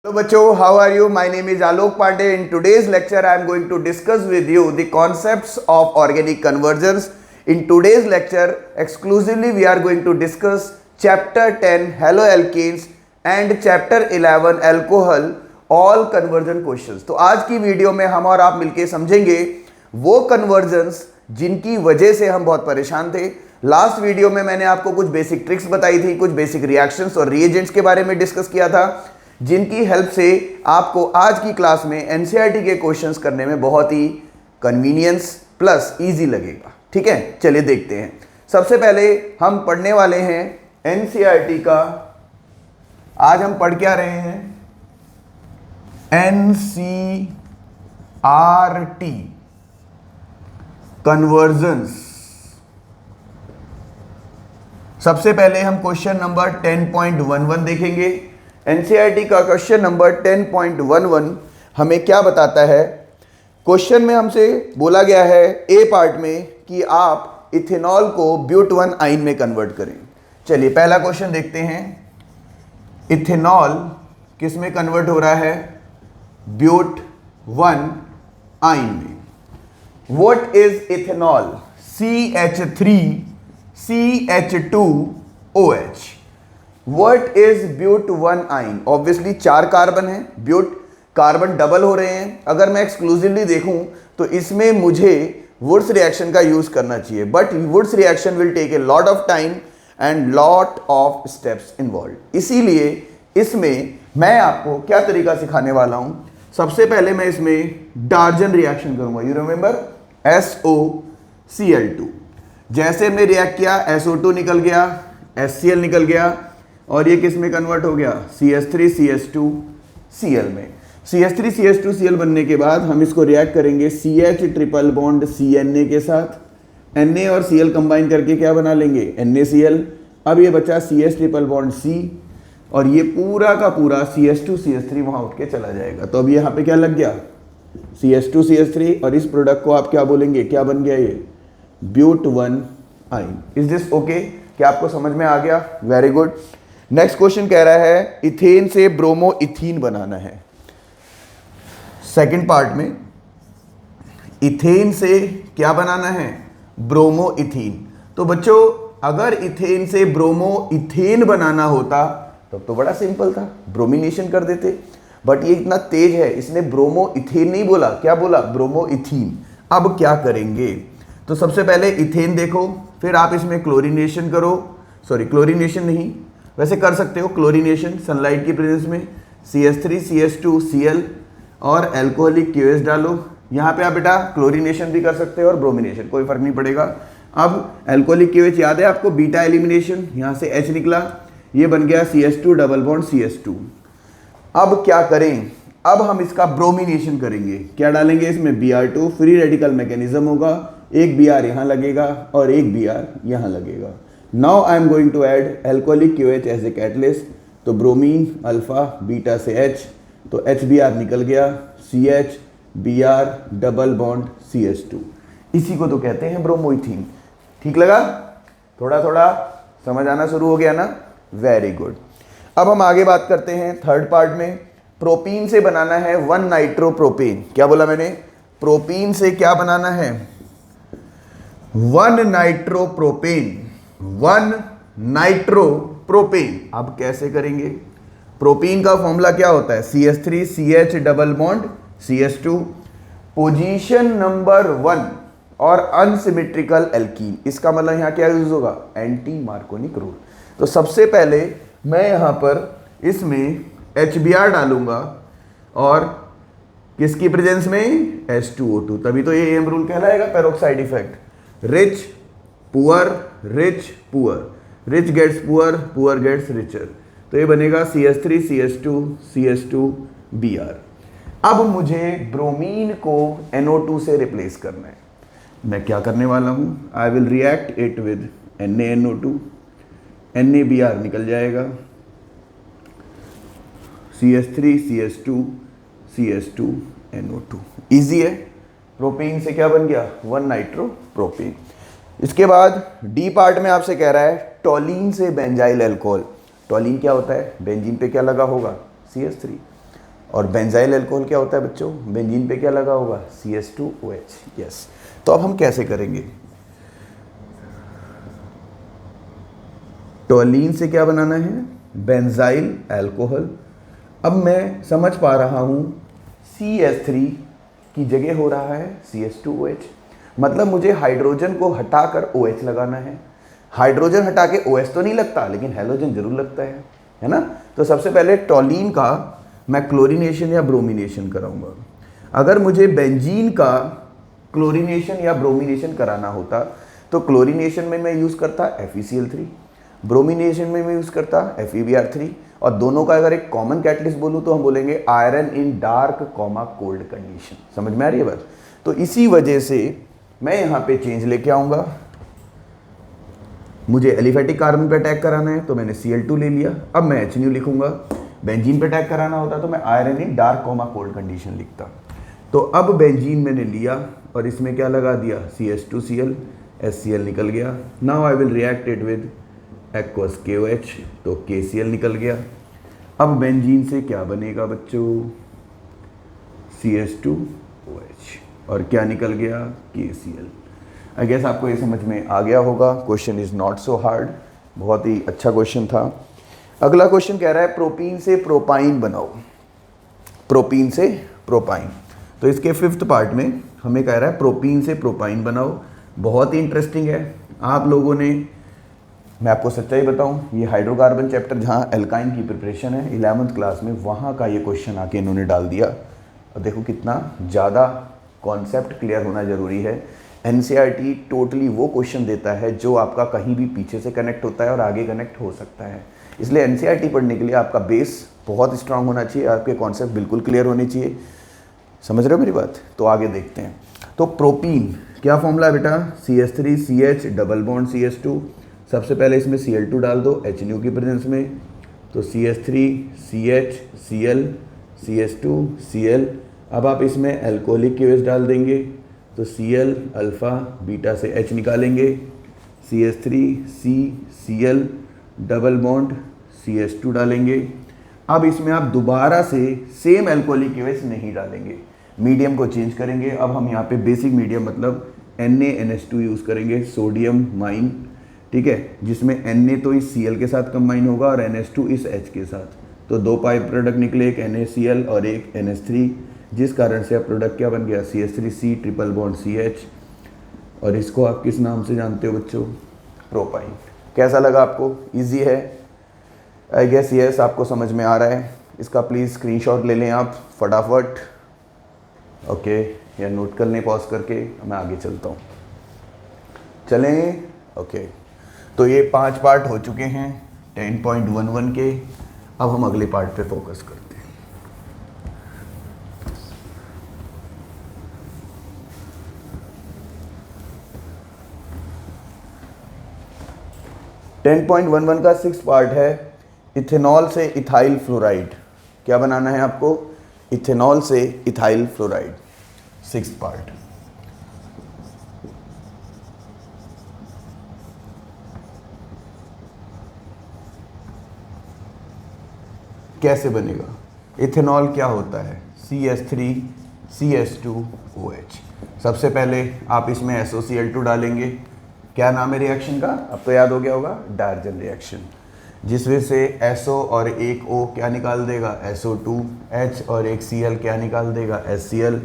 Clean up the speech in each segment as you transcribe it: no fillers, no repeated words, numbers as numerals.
Hello बच्चों, how are you? My name is Alok Pandey. In today's lecture, I am going to discuss with you the concepts of organic conversions. In today's lecture, exclusively we are going to discuss chapter 10 haloalkanes and chapter 11 alcohol all conversion questions. तो आज की video में हम और आप मिलके समझेंगे वो कन्वर्जन्स जिनकी वजह से हम बहुत परेशान थे। लास्ट वीडियो में मैंने आपको कुछ बेसिक ट्रिक्स बताई थी, कुछ बेसिक रिएक्शंस और रिएजेंट्स के बारे में डिस्कस किया था, जिनकी हेल्प से आपको आज की क्लास में एनसीईआरटी के क्वेश्चंस करने में बहुत ही कन्वीनियंस प्लस इजी लगेगा। ठीक है, चलिए देखते हैं। सबसे पहले हम पढ़ने वाले हैं एनसीईआरटी का। आज हम पढ़ क्या रहे हैं? NCERT convergence. सबसे पहले हम क्वेश्चन नंबर 10.11 देखेंगे। एनसीईआरटी का क्वेश्चन नंबर 10.11 हमें क्या बताता है? क्वेश्चन में हमसे बोला गया है ए पार्ट में कि आप इथेनॉल को ब्यूट 1 आइन में कन्वर्ट करें। चलिए पहला क्वेश्चन देखते हैं। इथेनॉल किस में कन्वर्ट हो रहा है? ब्यूट 1 आइन में। What is ethanol? CH3CH2OH। What is but 1 yne? Obviously 4 carbon है, ब्यूट कार्बन डबल हो रहे हैं। अगर मैं एक्सक्लूसिवली देखूं तो इसमें मुझे वुड्स रिएक्शन का यूज करना चाहिए, but Wurtz reaction will take a lot of time and lot of steps involve. इसीलिए इसमें मैं आपको क्या तरीका सिखाने वाला हूं। सबसे पहले मैं इसमें डार्जन रिएक्शन करूंगा। You remember SOCl2। जैसे हमने रिएक्ट किया SO2 निकल गया, HCl निकल गया और ये किस में कन्वर्ट हो गया? CH3CH2Cl में। CH3CH2Cl बनने के बाद हम इसको रिएक्ट करेंगे CH ट्रिपल बॉन्ड CNA के साथ। Na और Cl कंबाइन करके क्या बना लेंगे? NaCl। अब ये बचा CH ट्रिपल बॉन्ड C और ये पूरा का पूरा CH2CH3 वहां उठ के चला जाएगा। तो अब यहाँ पे क्या लग गया? CH2CH3 और इस प्रोडक्ट को आप क्या बोलेंगे? क्या बन गया ये? ब्यूट 1 आइन। Is this okay? क्या आपको समझ में आ गया? Very good. नेक्स्ट क्वेश्चन कह रहा है इथेन से ब्रोमो इथीन बनाना है। सेकंड पार्ट में इथेन से क्या बनाना है? Bromo ethene. तो बच्चों अगर इथेन से ब्रोमो इथेन बनाना होता तब तो बड़ा सिंपल था, ब्रोमिनेशन कर देते। बट ये इतना तेज है, इसने ब्रोमो इथेन नहीं बोला, क्या बोला? Bromo ethene. अब क्या करेंगे? तो सबसे पहले इथेन देखो, फिर आप इसमें क्लोरीनेशन करो। सॉरी, क्लोरीनेशन नहीं, वैसे कर सकते हो क्लोरीनेशन सनलाइट की प्रेजेंस में। CH3CH2Cl और अल्कोहलिक QH डालो। यहाँ पे आप बेटा क्लोरीनेशन भी कर सकते हो और ब्रोमिनेशन, कोई फर्क नहीं पड़ेगा। अब अल्कोहलिक QH याद है आपको? बीटा एलिमिनेशन, यहाँ से H निकला, ये बन गया CH2 डबल बॉन्ड CH2। अब क्या करें? अब हम इसका ब्रोमिनेशन करेंगे। क्या डालेंगे इसमें? Br2। फ्री रेडिकल मैकेनिज्म होगा, एक Br यहाँ लगेगा और एक Br यहाँ लगेगा। Now I am going to add alcoholic QH as a catalyst. तो ब्रोमीन अल्फा बीटा से H, तो HBr निकल गया, CH Br double bond CH2। इसी को तो कहते हैं ब्रोमोइथीन। ठीक लगा? थोड़ा थोड़ा समझ आना शुरू हो गया ना? Very good. अब हम आगे बात करते हैं थर्ड पार्ट में। प्रोपीन से बनाना है 1 नाइट्रोप्रोपेन। क्या बोला मैंने? प्रोपीन से क्या बनाना है? 1 नाइट्रोप्रोपेन। 1 नाइट्रोप्रोपेन। अब कैसे करेंगे? प्रोपीन का फॉर्मूला क्या होता है? CH3CH double bond CH2। Position number 1 और अनसिमेट्रिकल एल्कीन। इसका मतलब यहां क्या यूज होगा? Anti Markovnikov rule. तो सबसे पहले मैं यहां पर इसमें HBr डालूंगा और किसकी प्रेजेंस में? H2O2। तभी तो ये एम रूल कहलाएगा, peroxide effect. Rich poor, rich poor, rich gets poor, poor gets richer. तो ये बनेगा CH3CH2CH2Br। अब मुझे ब्रोमीन को NO2 से रिप्लेस करना है। मैं क्या करने वाला हूं? I will react it with NaNO2। NaBr निकल जाएगा, CH3CH2CH2NO2। इजी है। प्रोपेन से क्या बन गया? 1 नाइट्रोप्रोपेन। इसके बाद डी पार्ट में आपसे कह रहा है टोलीन से बेंजाइल अल्कोहल। टोलीन क्या होता है? बेंजीन पे क्या लगा होगा? CH3। और बेंजाइल अल्कोहल क्या होता है बच्चों, बेंजीन पे क्या लगा होगा, CH2OH। यस, तो अब हम कैसे करेंगे, टोलीन से क्या बनाना है, बेंजाइल अल्कोहल। अब मैं समझ पा रहा हूं CH3 की जगह हो रहा है CH2OH, मतलब मुझे हाइड्रोजन को हटाकर OH लगाना है। हाइड्रोजन हटा के OH तो नहीं लगता, लेकिन हैलोजन जरूर लगता है ना। तो सबसे पहले टोलीन का मैं क्लोरीनेशन या ब्रोमिनेशन कराऊंगा। अगर मुझे बेंजीन का क्लोरीनेशन या ब्रोमिनेशन कराना होता तो क्लोरीनेशन में मैं यूज़ करता FeCl3, ब्रोमिनेशन में मैं यूज़ करता FeBr3, और दोनों का अगर एक कॉमन कैटलिस्ट बोलूँ तो हम बोलेंगे iron in dark comma cold condition. समझ में आ रही है बात। तो इसी वजह से मैं यहाँ पे चेंज लेके आऊँगा। मुझे एलिफेटिक कार्बन पे अटैक कराना है तो मैंने Cl2 ले लिया, अब मैं HNu लिखूंगा। बेंजीन पे अटैक कराना होता तो मैं iron in dark comma cold condition लिखता। तो अब बेंजीन मैंने लिया और इसमें क्या लगा दिया, CH2Cl, HCl निकल गया। Now I will react it with aqueous KOH, तो KCl निकल गया। अब बेंजीन से क्या बनेगा बच्चों, CH2OH, और क्या निकल गया, KCl। आई गेस आपको ये समझ में आ गया होगा। Question is not so hard, बहुत ही अच्छा क्वेश्चन था। अगला क्वेश्चन कह रहा है प्रोपीन से प्रोपाइन बनाओ, प्रोपीन से प्रोपाइन। तो इसके 5th पार्ट में हमें कह रहा है प्रोपीन से प्रोपाइन बनाओ। बहुत ही इंटरेस्टिंग है। आप लोगों ने, मैं आपको सच्चाई बताऊं, ये हाइड्रोकार्बन चैप्टर जहाँ एल्काइन की प्रिपरेशन है 11th क्लास में, वहाँ का ये क्वेश्चन आके इन्होंने डाल दिया। और देखो कितना ज़्यादा कॉन्सेप्ट क्लियर होना ज़रूरी है। NCERT टोटली वो क्वेश्चन देता है जो आपका कहीं भी पीछे से कनेक्ट होता है और आगे कनेक्ट हो सकता है। इसलिए NCERT पढ़ने के लिए आपका बेस बहुत स्ट्रांग होना चाहिए, आपके कॉन्सेप्ट बिल्कुल क्लियर होने चाहिए। समझ रहे हो मेरी बात। तो आगे देखते हैं। तो प्रोपीन क्या फॉर्मूला है बेटा, CH3CH डबल बॉन्ड CH2। सबसे पहले इसमें Cl2 डाल दो HNu की प्रेजेंस में, तो CH3CH Cl, अब आप इसमें अल्कोहलिक KOH डाल देंगे तो Cl अल्फा बीटा से H निकालेंगे, CH3CCl डबल बॉन्ड CH2 डालेंगे। अब इसमें आप दोबारा से सेम अल्कोहलिक KOH नहीं डालेंगे, मीडियम को चेंज करेंगे। अब हम यहाँ पे बेसिक मीडियम मतलब NaNH2 यूज़ करेंगे, सोडियम माइन, ठीक है, जिसमें Na तो इस Cl के साथ कंबाइन होगा और NH2 इस H के साथ। तो दो पाई प्रोडक्ट निकले, एक NaCl और एक NH3, जिस कारण से अब प्रोडक्ट क्या बन गया, CH3C ट्रिपल बॉन्ड CH। और इसको आप किस नाम से जानते हो बच्चों, प्रोपाइन। कैसा लगा आपको, इजी है? आई गेस यस, आपको समझ में आ रहा है। इसका प्लीज़ स्क्रीनशॉट ले लें आप फटाफट, ओके, या नोट कर लें पॉज करके। मैं आगे चलता हूँ, चलें, ओके। तो ये 5 पार्ट हो चुके हैं 10.11 के। अब हम अगले पार्ट पे फोकस करते हैं। का 6th पार्ट है इथेनॉल से इथाइल फ्लोराइड। क्या बनाना है आपको, इथेनॉल से इथाइल फ्लोराइड, 6th पार्ट। कैसे बनेगा, इथेनॉल क्या होता है, CH3CH2OH। सबसे पहले आप इसमें SOCl2 डालेंगे। क्या नाम है रिएक्शन का, अब तो याद हो गया होगा, डायर्जन रिएक्शन, जिसमें से SO और एक O क्या निकाल देगा, SO2H, और एक Cl क्या निकाल देगा, HCl।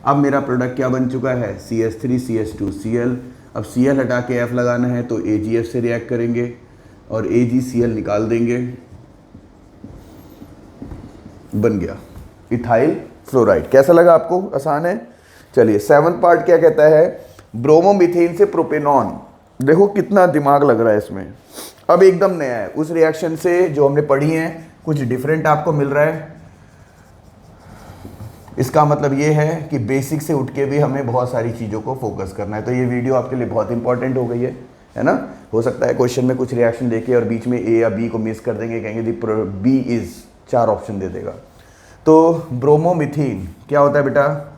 अब मेरा प्रोडक्ट क्या बन चुका है, CH3CH2Cl। अब Cl हटा के F लगाना है तो AgF से रिएक्ट करेंगे और AgCl निकाल देंगे, बन गया इथाइल फ्लोराइड। कैसा लगा आपको, आसान है। चलिए 7th पार्ट क्या कहता है, ब्रोमोमीथेन से प्रोपेनॉन। देखो कितना दिमाग लग रहा है इसमें। अब एकदम नया है, उस रिएक्शन से जो हमने पढ़ी है कुछ डिफरेंट आपको मिल रहा है। इसका मतलब ये है कि बेसिक से उठ के भी हमें बहुत सारी चीज़ों को फोकस करना है। तो ये वीडियो आपके लिए बहुत इंपॉर्टेंट हो गई है ना। हो सकता है क्वेश्चन में कुछ रिएक्शन देके और बीच में ए या बी को मिस कर देंगे, कहेंगे दी बी इज 4 ऑप्शन दे देगा। तो ब्रोमोमीथेन क्या होता है बेटा,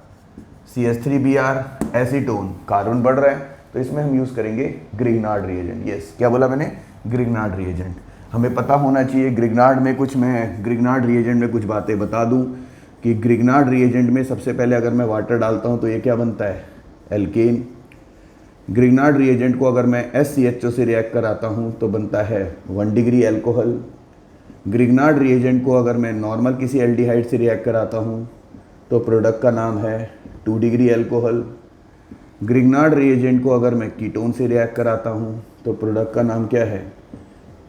CH3Br एसीटोन, कार्बन बढ़ रहा है तो इसमें हम यूज़ करेंगे ग्रिग्नार्ड रिएजेंट। यस, क्या बोला मैंने, ग्रिग्नार्ड रिएजेंट। हमें पता होना चाहिए ग्रिग्नार्ड में कुछ, मैं ग्रिग्नार्ड रिएजेंट में कुछ बातें बता दूं। कि ग्रिग्नार्ड रिएजेंट में सबसे पहले अगर मैं वाटर डालता हूँ तो ये क्या बनता है, एल्केन। ग्रिग्नार्ड रिएजेंट को अगर मैं SCHO से रिएक्ट कराता हूँ तो बनता है 1 डिग्री एल्कोहल। ग्रिग्नार्ड रिएजेंट को अगर मैं नॉर्मल किसी एल्डिहाइड से रिएक्ट कराता हूँ तो प्रोडक्ट का नाम है 2 डिग्री एल्कोहल। ग्रिग्नार्ड रिएजेंट को अगर मैं कीटोन से रिएक्ट कराता हूँ तो प्रोडक्ट का नाम क्या है,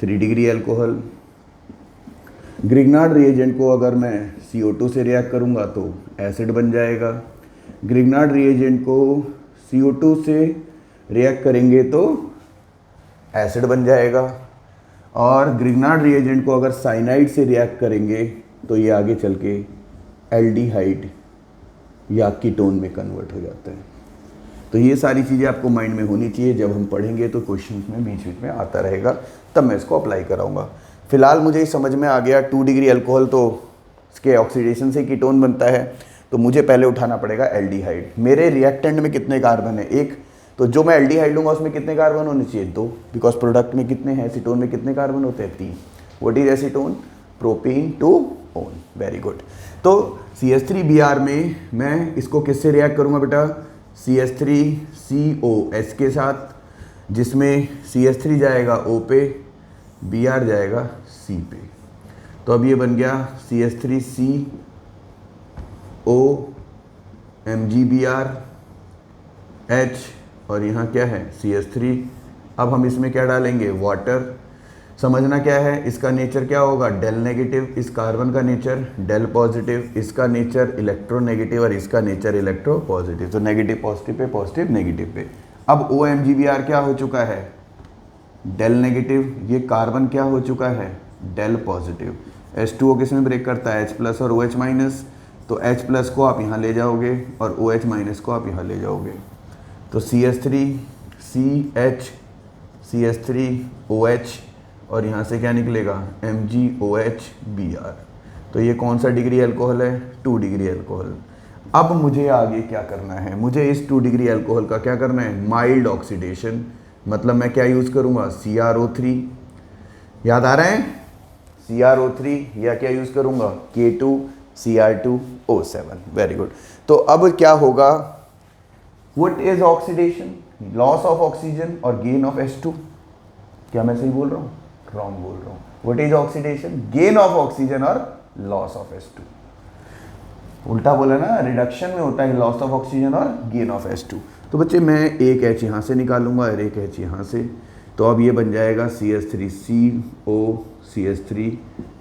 3 डिग्री एल्कोहल। ग्रिग्नार्ड रिएजेंट को अगर मैं CO2 से रिएक्ट करूँगा तो एसिड बन जाएगा। ग्रिग्नार्ड रिएजेंट को CO2 से रिएक्ट करेंगे तो एसिड बन जाएगा। और ग्रिग्नार्ड रिएजेंट को अगर साइनाइड से रिएक्ट करेंगे तो ये आगे चल के एल्डिहाइड या कीटोन में कन्वर्ट हो जाता है। तो ये सारी चीज़ें आपको माइंड में होनी चाहिए, जब हम पढ़ेंगे तो क्वेश्चन में बीच बीच में आता रहेगा, तब मैं इसको अप्लाई कराऊंगा। फिलहाल मुझे ये समझ में आ गया 2 डिग्री अल्कोहल तो इसके ऑक्सीडेशन से कीटोन बनता है, तो मुझे पहले उठाना पड़ेगा एल्डिहाइड। मेरे रिएक्टेंट में कितने कार्बन है, एक, तो जो मैं एल्डिहाइड लूँगा उसमें कितने कार्बन होने चाहिए, 2, बिकॉज प्रोडक्ट में कितने हैं, एसीटोन में कितने कार्बन होते हैं, 3। What is acetone, propene two one, very good. तो CH3Br में मैं इसको किससे रिएक्ट करूँगा बेटा, CH3COH के साथ, जिसमें CH3 जाएगा O पे, Br जाएगा C पे। तो अब ये बन गया CH3CO MgBr H, और यहाँ क्या है CH3। अब हम इसमें क्या डालेंगे, वाटर। समझना क्या है, इसका नेचर क्या होगा, डेल नेगेटिव, इस कार्बन का नेचर डेल पॉजिटिव, इसका नेचर इलेक्ट्रोनेगेटिव और इसका नेचर इलेक्ट्रो पॉजिटिव। तो negative positive pay, positive negative पे। अब OMgBr क्या हो चुका है, डेल नेगेटिव, ये कार्बन क्या हो चुका है, डेल पॉजिटिव। H2O किस में ब्रेक करता है, H+ और OH-, तो H+ को आप यहाँ ले जाओगे और OH- को आप यहाँ ले जाओगे, तो CH3CH CH3OH और यहाँ से क्या निकलेगा, MgOH-Br। तो ये कौन सा डिग्री अल्कोहल है, 2 डिग्री अल्कोहल। अब मुझे आगे क्या करना है, मुझे इस 2 डिग्री अल्कोहल का क्या करना है, माइल्ड ऑक्सीडेशन। मतलब मैं क्या यूज़ करूँगा, CrO3, याद आ रहा है, CrO3, या क्या यूज़ करूँगा, K2Cr2O7, वेरी गुड। तो अब क्या होगा, what is oxidation, loss of oxygen और गेन ऑफ H2। क्या मैं सही बोल रहा हूँ, रॉन्ग बोल रहा हूँ। What is oxidation, gain of oxygen और लॉस ऑफ H2। उल्टा बोला ना, रिडक्शन में होता है लॉस ऑफ ऑक्सीजन और गेन ऑफ H2। तो बच्चे मैं एक H यहाँ से निकालूंगा और एक H यहाँ से, तो अब ये बन जाएगा CH3CO CH3,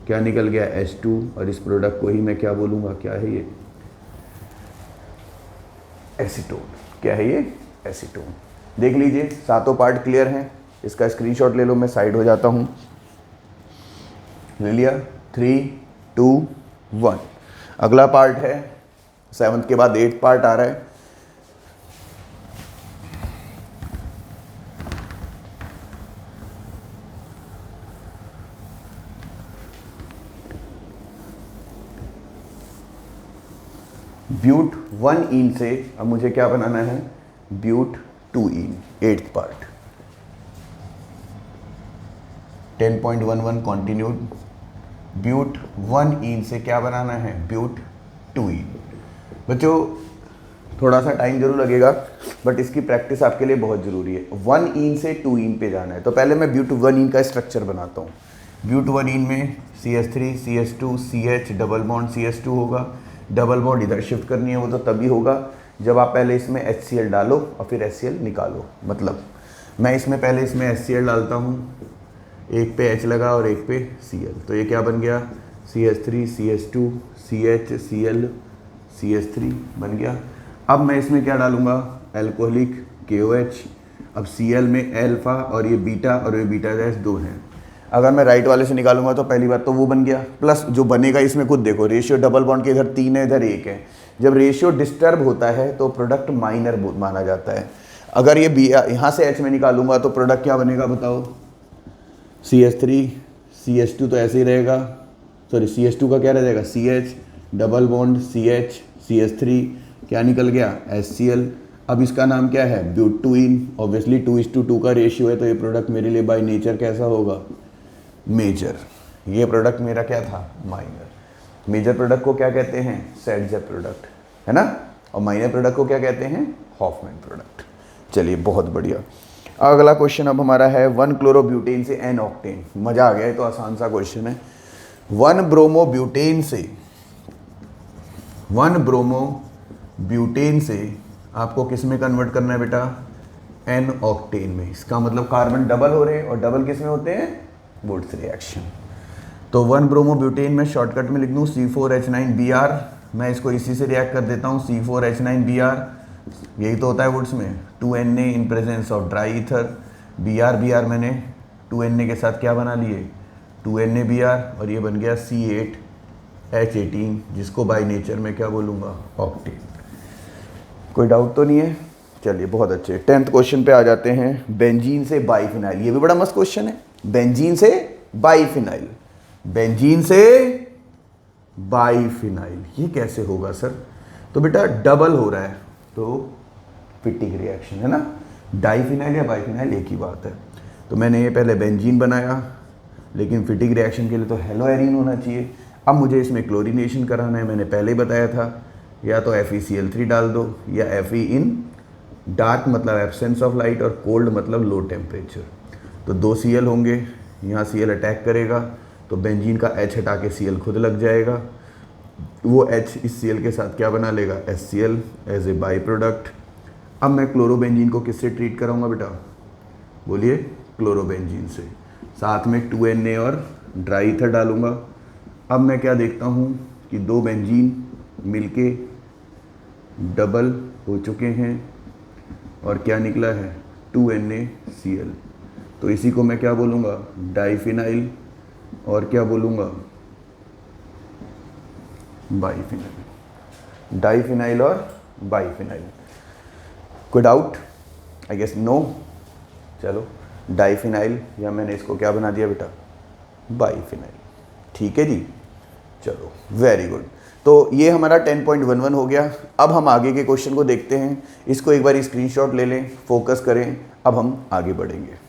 क्या निकल गया, H2, और इस प्रोडक्ट को ही मैं क्या बोलूँगा, क्या है ये, एसीटोन। क्या है ये, एसीटोन। देख लीजिए सातों पार्ट क्लियर हैं, इसका स्क्रीनशॉट ले लो, मैं साइड हो जाता हूँ, ले लिया। 3, 2, 1। अगला पार्ट है 7th के बाद 8th पार्ट आ रहा है। ब्यूट 1ene से अब मुझे क्या बनाना है, ब्यूट 2ene, 8th part. 10.11 continued. ब्यूट 1ene से क्या बनाना है, ब्यूट 2ene। बच्चों थोड़ा सा टाइम जरूर लगेगा, बट इसकी प्रैक्टिस आपके लिए बहुत ज़रूरी है। 1ene से 2ene पे जाना है, तो पहले मैं ब्यूट 1ene का स्ट्रक्चर बनाता हूँ। ब्यूट 1ene में CH3 CH2 CH double bond CH2 होगा, डबल बॉन्ड इधर शिफ्ट करनी है, वो तो तभी होगा जब आप पहले इसमें HCl डालो और फिर HCl निकालो। मतलब मैं इसमें पहले इसमें HCl डालता हूँ, एक पे H लगा और एक पे Cl, तो ये क्या बन गया, CH3 CH2 CH Cl CH3 बन गया। अब मैं इसमें क्या डालूंगा, एल्कोहलिक KOH। अब Cl में अल्फा और ये बीटा, और ये बीटा डैश 2 हैं। अगर मैं राइट वाले से निकालूंगा तो पहली बात तो वो बन गया, प्लस जो बनेगा इसमें खुद देखो, रेशियो डबल बॉन्ड के इधर 3 है इधर 1 है। जब रेशियो डिस्टर्ब होता है तो प्रोडक्ट माइनर माना जाता है। अगर ये यहाँ से H में निकालूंगा तो प्रोडक्ट क्या बनेगा बताओ, CH3 CH2 तो ऐसे ही रहेगा, सॉरी CH2 का क्या रह जाएगा, CH double bond CH CH3, क्या निकल गया, HCl। अब इसका नाम क्या है, ब्यूट 2ene। ऑब्वियसली 2:2 का रेशियो है, तो ये प्रोडक्ट मेरे लिए बाय नेचर कैसा होगा, मेजर। ये प्रोडक्ट मेरा क्या था, माइनर। मेजर प्रोडक्ट को क्या कहते हैं, सेडजर प्रोडक्ट, है ना, और माइनर प्रोडक्ट को क्या कहते हैं, हॉफमैन प्रोडक्ट। चलिए बहुत बढ़िया। अगला क्वेश्चन अब हमारा है 1 क्लोरोब्यूटेन से n ऑक्टेन। मजा आ गया, ये तो आसान सा क्वेश्चन है। 1 ब्रोमोब्यूटेन से आपको किस में कन्वर्ट करना है बेटा, n ऑक्टेन में। इसका मतलब कार्बन डबल हो रहे हैं, और डबल किस में होते हैं, वुड्स रिएक्शन। तो 1 ब्रोमोब्यूटेन में शॉर्टकट में लिख दूँ C4H9Br, मैं इसको इसी से रिएक्ट कर देता हूँ C4H9Br, यही तो होता है वुड्स में, 2Na in presence of dry ether, Br मैंने 2Na के साथ क्या बना लिए, 2NaBr, और ये बन गया C8H18, जिसको बाय नेचर में क्या बोलूँगा, ऑक्टेन। कोई डाउट तो नहीं है? चलिए बहुत अच्छे। 10th क्वेश्चन पे आ जाते हैं, बेंजीन से बाइफिनाइल। ये भी बड़ा मस्त क्वेश्चन है, बेंजीन से बाइफिनाइल, बेंजीन से बाइफिनाइल, ये कैसे होगा सर? तो बेटा डबल हो रहा है तो फिटिंग रिएक्शन, है ना, डाइफिनाइल या बाइफिनाइल एक ही बात है। तो मैंने ये पहले बेंजीन बनाया, लेकिन फिटिंग रिएक्शन के लिए तो हेलोएरिन होना चाहिए। अब मुझे इसमें क्लोरीनेशन कराना है, मैंने पहले ही बताया था, या तो FeCl3 डाल दो, या Fe इन डार्क मतलब एब्सेंस ऑफ लाइट, और कोल्ड मतलब लो टेम्परेचर। तो 2 Cl होंगे, यहाँ Cl अटैक करेगा तो बेंजीन का H हटा के Cl खुद लग जाएगा, वो H इस Cl के साथ क्या बना लेगा, HCl as a by product. अब मैं क्लोरोबेंजीन को किससे ट्रीट कराऊंगा बेटा, बोलिए, क्लोरोबेंजीन से, साथ में 2Na और ड्राई ईथर डालूंगा। अब मैं क्या देखता हूँ कि 2 बेंजीन मिलके डबल हो चुके हैं, और क्या निकला है, 2NaCl। तो इसी को मैं क्या बोलूँगा, डाइफिनाइल, और क्या बोलूँगा, बाइफिनाइल, डाइफिनाइल और बाइफिनाइल। कोई डाउट? I guess no. चलो डाइफिनाइल, या मैंने इसको क्या बना दिया बेटा, बाइफिनाइल। ठीक है जी, चलो वेरी गुड। तो ये हमारा 10.11 हो गया। अब हम आगे के क्वेश्चन को देखते हैं। इसको एक बार स्क्रीनशॉट ले लें, फोकस करें, अब हम आगे बढ़ेंगे।